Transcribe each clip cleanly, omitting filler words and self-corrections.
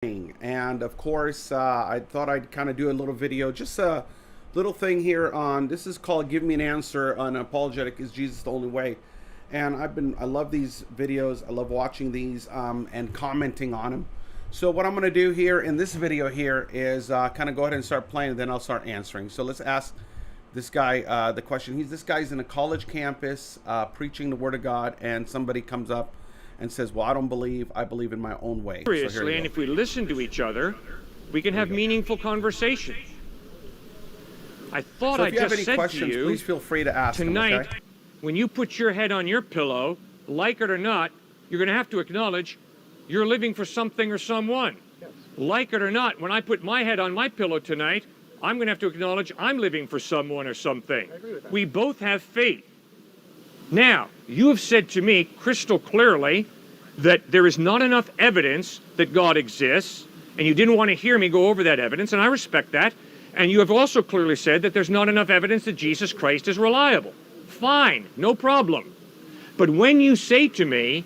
And of course, I thought I'd kind of do a little video, just a little thing here on, this is called Give Me an Answer on Apologetic Is Jesus the Only Way. And I love these videos. I love watching these and commenting on them. So what I'm going to do here in this video here is kind of go ahead and start playing, and then I'll start answering. So let's ask this guy the question. This guy's in a college campus preaching the Word of God, and somebody comes up and says, well, I don't believe, I believe in my own way. Seriously, and if we listen to each other, we can have meaningful conversation. I thought I just said to you, please feel free to ask tonight, them, okay? When you put your head on your pillow, like it or not, you're going to have to acknowledge you're living for something or someone. Yes. Like it or not, when I put my head on my pillow tonight, I'm going to have to acknowledge I'm living for someone or something. I agree with that. We both have faith. Now, you have said to me crystal clearly that there is not enough evidence that God exists, and you didn't want to hear me go over that evidence, and I respect that. And you have also clearly said that there's not enough evidence that Jesus Christ is reliable. Fine, no problem. But when you say to me,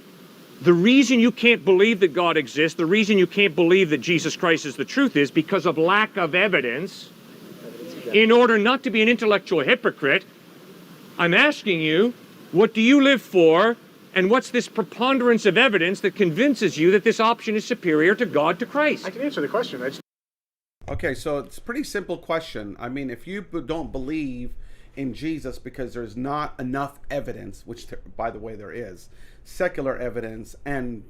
the reason you can't believe that God exists, the reason you can't believe that Jesus Christ is the truth is because of lack of evidence, in order not to be an intellectual hypocrite, I'm asking you, what do you live for, and what's this preponderance of evidence that convinces you that this option is superior to God, to Christ? I can answer the question. Okay, so it's a pretty simple question. I mean, if you don't believe in Jesus because there's not enough evidence, which, by the way, there is, secular evidence and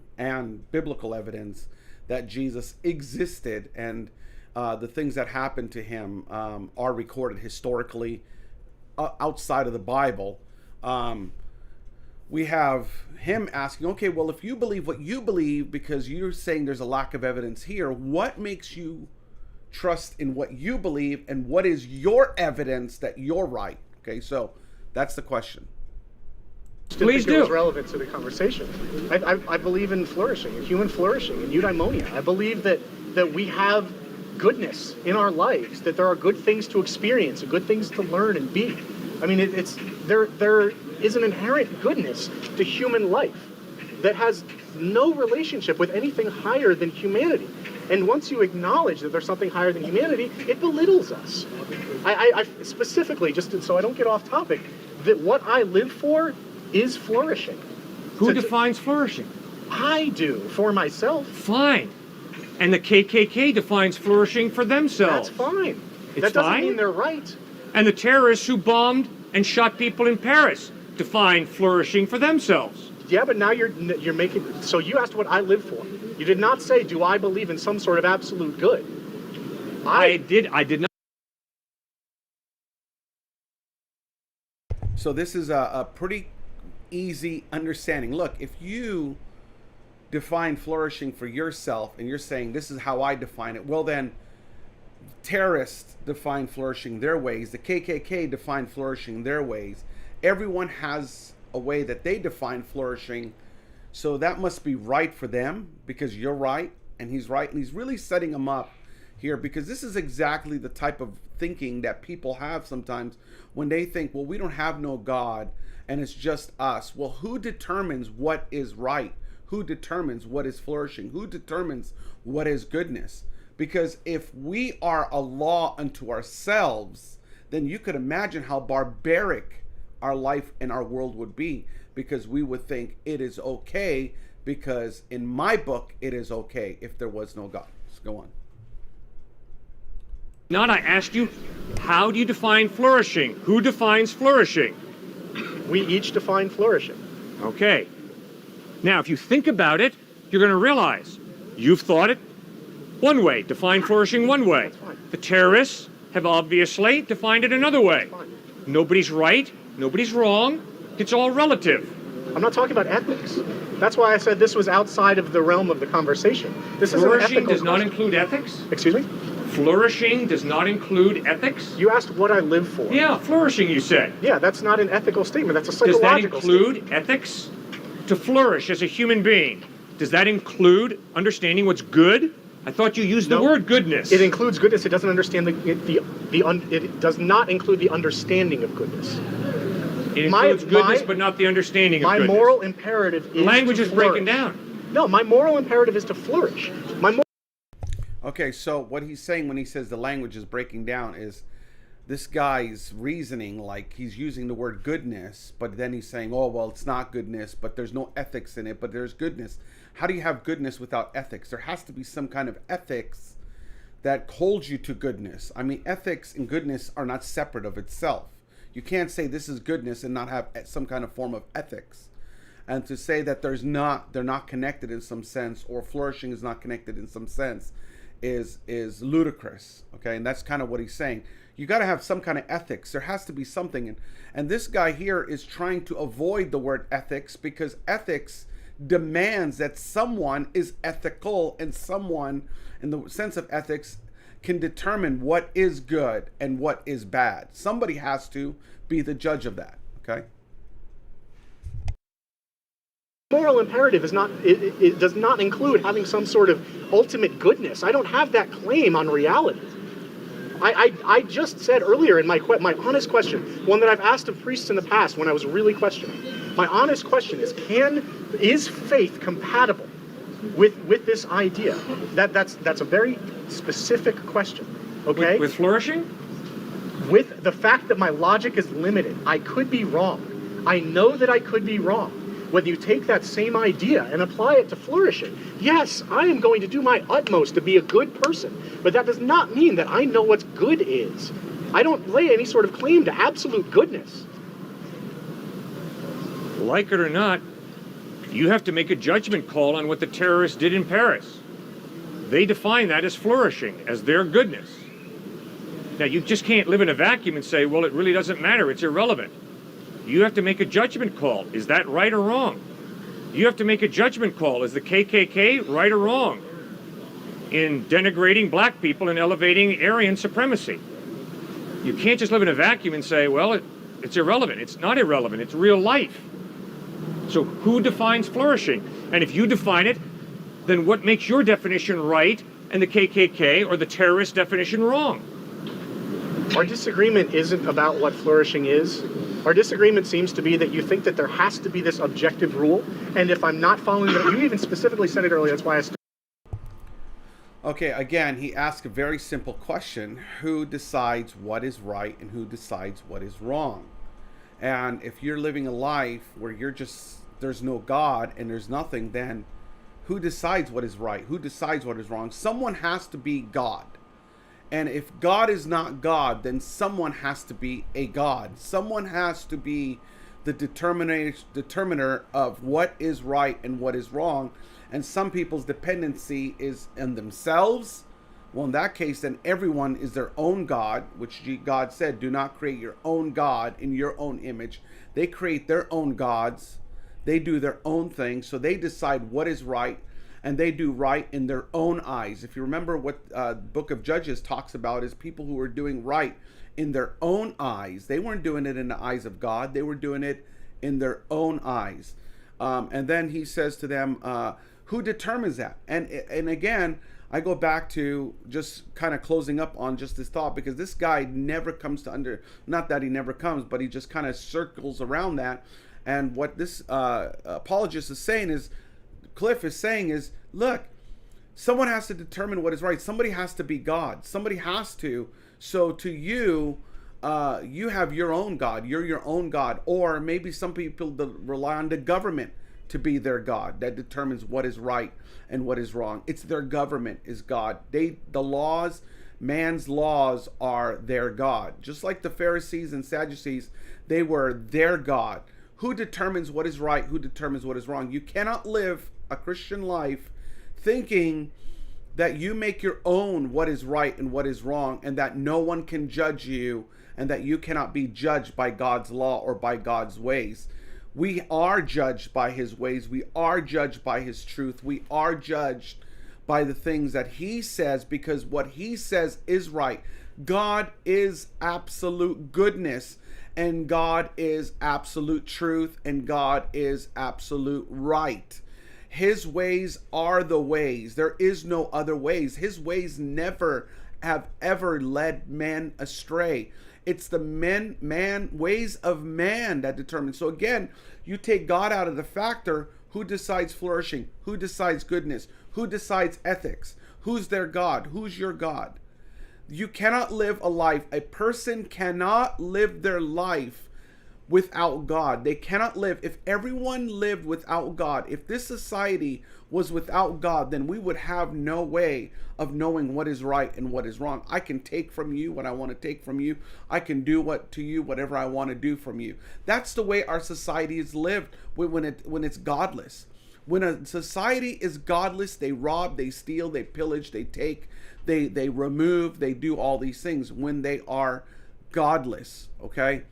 biblical evidence that Jesus existed, and the things that happened to him are recorded historically outside of the Bible. We have him asking, okay, well, if you believe what you believe because you're saying there's a lack of evidence here, what makes you trust in what you believe, and what is your evidence that you're right? Okay, so that's the question. Please do. It was relevant to the conversation. I believe in flourishing, in human flourishing, in eudaimonia. I believe that we have goodness in our lives, that there are good things to experience, and good things to learn and be. I mean, there is an inherent goodness to human life that has no relationship with anything higher than humanity. And once you acknowledge that there's something higher than humanity, it belittles us. I specifically, just so I don't get off topic, that what I live for is flourishing. Who defines flourishing? I do, for myself. Fine. And the KKK defines flourishing for themselves. That's fine. It's that doesn't fine? mean they're right. And the terrorists who bombed and shot people in Paris define flourishing for themselves. Yeah, but now you're making, so you asked what I live for. You did not say, do I believe in some sort of absolute good? I did not. So this is a pretty easy understanding. Look, if you define flourishing for yourself and you're saying this is how I define it, well then terrorists define flourishing their ways, the KKK define flourishing their ways. Everyone has a way that they define flourishing, so that must be right for them because you're right and he's right, and he's really setting them up here because this is exactly the type of thinking that people have sometimes when they think, well, we don't have no God and it's just us. Well, who determines what is right? Who determines what is flourishing? Who determines what is goodness? Because if we are a law unto ourselves, then you could imagine how barbaric our life and our world would be, because we would think it is okay because in my book it is okay if there was no God. Let's go on. Not, I asked you, how do you define flourishing? Who defines flourishing? We each define flourishing. Okay. Now, if you think about it, you're going to realize you've thought it one way, defined flourishing one way. That's fine. The terrorists have obviously defined it another way. That's fine. Nobody's right, nobody's wrong, it's all relative. I'm not talking about ethics. That's why I said this was outside of the realm of the conversation. This is an Flourishing ethical does not question. include ethics? Excuse me? Flourishing does not include ethics? You asked what I live for. Yeah, flourishing, you said. Yeah, that's not an ethical statement. That's a Does that psychological include statement. ethics? To flourish as a human being, does that include understanding what's good? I thought you used the word goodness. It includes goodness. It doesn't understand it does not include the understanding of goodness. It includes goodness, but not the understanding of goodness. My moral imperative is Language to is breaking flourish. down. No, my moral imperative is to flourish. Okay, so what he's saying when he says the language is breaking down is this guy's reasoning, like he's using the word goodness, but then he's saying, oh, well, it's not goodness, but there's no ethics in it, but there's goodness. How do you have goodness without ethics? There has to be some kind of ethics that holds you to goodness. I mean, ethics and goodness are not separate of itself. You can't say this is goodness and not have some kind of form of ethics. And to say that they're not connected in some sense, or flourishing is not connected in some sense, is ludicrous. Okay, and that's kind of what he's saying. You got to have some kind of ethics. There has to be something, and this guy here is trying to avoid the word ethics, because ethics demands that someone is ethical, and someone, in the sense of ethics, can determine what is good and what is bad. Somebody has to be the judge of that. Okay. Moral imperative is not, it does not include having some sort of ultimate goodness. I don't have that claim on reality. I just said earlier in my honest question, one that I've asked of priests in the past when I was really questioning. My honest question is faith compatible with this idea? That's a very specific question. Okay? With flourishing? With the fact that my logic is limited. I could be wrong. I know that I could be wrong. When you take that same idea and apply it to flourishing, yes, I am going to do my utmost to be a good person, but that does not mean that I know what good is. I don't lay any sort of claim to absolute goodness. Like it or not, you have to make a judgment call on what the terrorists did in Paris. They define that as flourishing, as their goodness. Now, you just can't live in a vacuum and say, well, it really doesn't matter, it's irrelevant. You have to make a judgment call. Is that right or wrong? You have to make a judgment call. Is the KKK right or wrong in denigrating black people and elevating Aryan supremacy? You can't just live in a vacuum and say, well, it's irrelevant. It's not irrelevant. It's real life. So who defines flourishing? And if you define it, then what makes your definition right and the KKK or the terrorist definition wrong? Our disagreement isn't about what flourishing is. Our disagreement seems to be that you think that there has to be this objective rule, and if I'm not following that, you even specifically said it earlier, that's why I started. Okay, again, he asked a very simple question. Who decides what is right and who decides what is wrong? And if you're living a life where there's no God and there's nothing, then who decides what is right? Who decides what is wrong? Someone has to be God. And if God is not God, then someone has to be a God. Someone has to be the determiner of what is right and what is wrong. And some people's dependency is in themselves. Well, in that case, then everyone is their own God, which God said, do not create your own God in your own image. They create their own gods. They do their own thing. So they decide what is right. And they do right in their own eyes. If you remember what Book of Judges talks about, is people who were doing right in their own eyes. They weren't doing it in the eyes of God. They were doing it in their own eyes. And then he says to them, who determines that? And again, I go back to just kind of closing up on just this thought, because this guy never comes to not that he never comes, but he just kind of circles around that. And what this apologist is saying is, Cliff is saying is, look, someone has to determine what is right. Somebody has to be God. Somebody has to. So to you, you have your own God. You're your own God. Or maybe some people rely on the government to be their God that determines what is right and what is wrong. It's their government is God. The laws, man's laws are their God. Just like the Pharisees and Sadducees, they were their God. Who determines what is right? Who determines what is wrong? You cannot live a Christian life thinking that you make your own what is right and what is wrong, and that no one can judge you, and that you cannot be judged by God's law or by God's ways. We are judged by his ways. We are judged by his truth. We are judged by the things that he says, because what he says is right. God is absolute goodness, and God is absolute truth, and God is absolute right. His ways are the ways. There is no other ways. His ways never have ever led man astray. It's the ways of man that determine. So again, you take God out of the factor. Who decides flourishing? Who decides goodness? Who decides ethics? Who's their God? Who's your God? You cannot live a life. A person cannot live their life without God. They cannot live. If everyone lived without God, if this society was without God, then we would have no way of knowing what is right and what is wrong. I can take from you what I want to take from you. I can do whatever I want to do from you. That's the way our society is lived when it's godless. When a society is godless, they rob, they steal, they pillage, they take, they remove, they do all these things when they are godless, okay?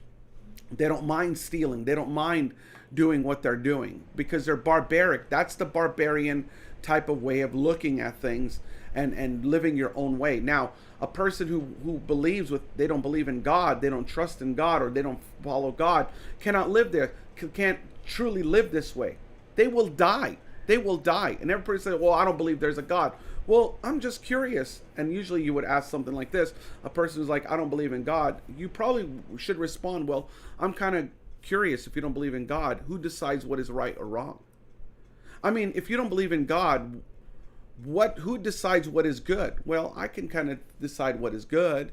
They don't mind stealing. They don't mind doing what they're doing because they're barbaric. That's the barbarian type of way of looking at things and living your own way. Now, a person who believes they don't believe in God, they don't trust in God, or they don't follow God, cannot live there, can't truly live this way. They will die. They will die. And every person says, well, I don't believe there's a God. Well, I'm just curious. And usually you would ask something like this. A person who's like, I don't believe in God. You probably should respond, well, I'm kind of curious. If you don't believe in God, who decides what is right or wrong? I mean, if you don't believe in God, who decides what is good? Well, I can kind of decide what is good.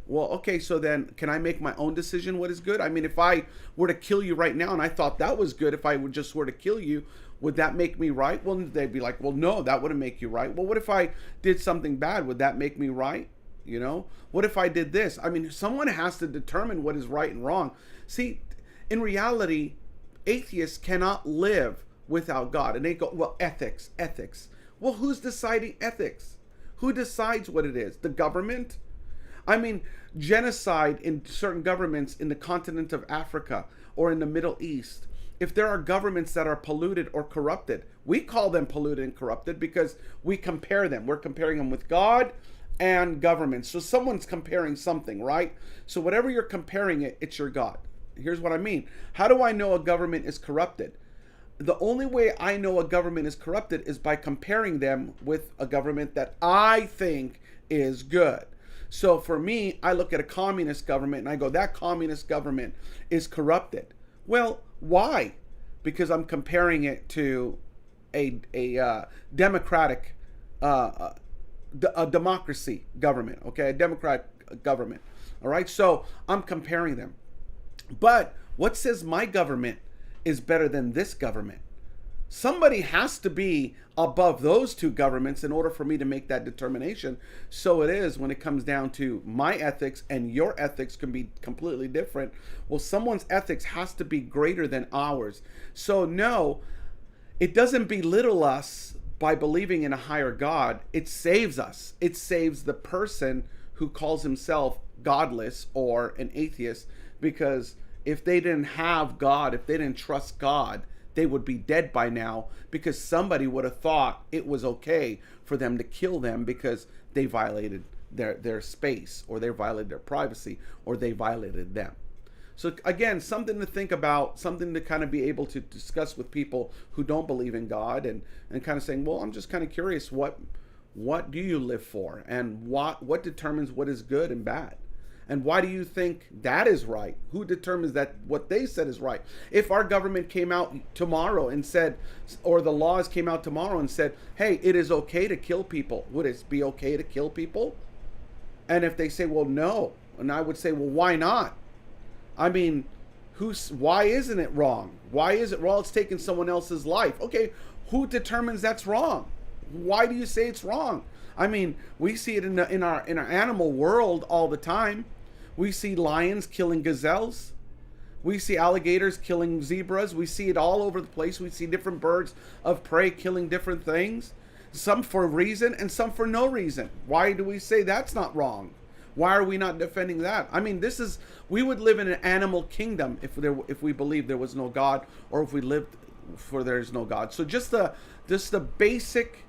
Well, okay, so then can I make my own decision what is good? I mean, if I were to kill you right now and I thought that was good, if I would just were to kill you, would that make me right? Well, they'd be like, well, no, that wouldn't make you right. Well, what if I did something bad? Would that make me right? You know, what if I did this? I mean, someone has to determine what is right and wrong. See, in reality, atheists cannot live without God. And they go, well, ethics. Well, who's deciding ethics? Who decides what it is? The government? I mean, genocide in certain governments in the continent of Africa or in the Middle East. If there are governments that are polluted or corrupted, we call them polluted and corrupted because we compare them. We're comparing them with God and government. So someone's comparing something, right? So whatever you're comparing it's your God. Here's what I mean. How do I know a government is corrupted? The only way I know a government is corrupted is by comparing them with a government that I think is good. So for me, I look at a communist government and I go, that communist government is corrupted. Well, why? Because I'm comparing it to a democratic, a democracy government, okay? A democratic government, all right? So I'm comparing them. But what says my government is better than this government? Somebody has to be above those two governments in order for me to make that determination. So it is when it comes down to my ethics and your ethics can be completely different. Well, someone's ethics has to be greater than ours. So no, it doesn't belittle us by believing in a higher God. It saves us. It saves the person who calls himself godless or an atheist, because if they didn't have God, if they didn't trust God, they would be dead by now, because somebody would have thought it was okay for them to kill them because they violated their space, or they violated their privacy, or they violated them. So again, something to think about, something to kind of be able to discuss with people who don't believe in God, and kind of saying, well, I'm just kind of curious, what do you live for, and what determines what is good and bad? And why do you think that is right? Who determines that what they said is right? If our government came out tomorrow and said, or the laws came out tomorrow and said, hey, it is okay to kill people, would it be okay to kill people? And if they say, well, no, and I would say, well, why not? I mean, why isn't it wrong? Why is it wrong? It's taking someone else's life. Okay, who determines that's wrong? Why do you say it's wrong? I mean, we see it in our animal world all the time. We see lions killing gazelles. We see alligators killing zebras. We see it all over the place. We see different birds of prey killing different things. Some for a reason and some for no reason. Why do we say that's not wrong? Why are we not defending that? I mean, we would live in an animal kingdom if we believed there was no God, or if we lived for there is no God. So just the basic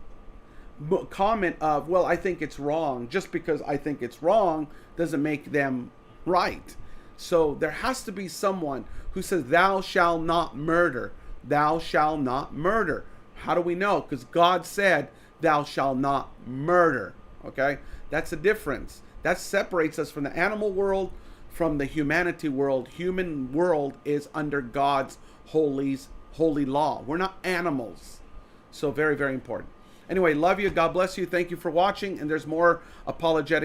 comment of, well, I think it's wrong. Just because I think it's wrong doesn't make them right. So there has to be someone who says, thou shalt not murder. Thou shalt not murder. How do we know? Because God said, thou shalt not murder. Okay? That's a difference. That separates us from the animal world, from the humanity world. Human world is under God's holy law. We're not animals. So very, very important. Anyway, love you. God bless you. Thank you for watching. And there's more apologetic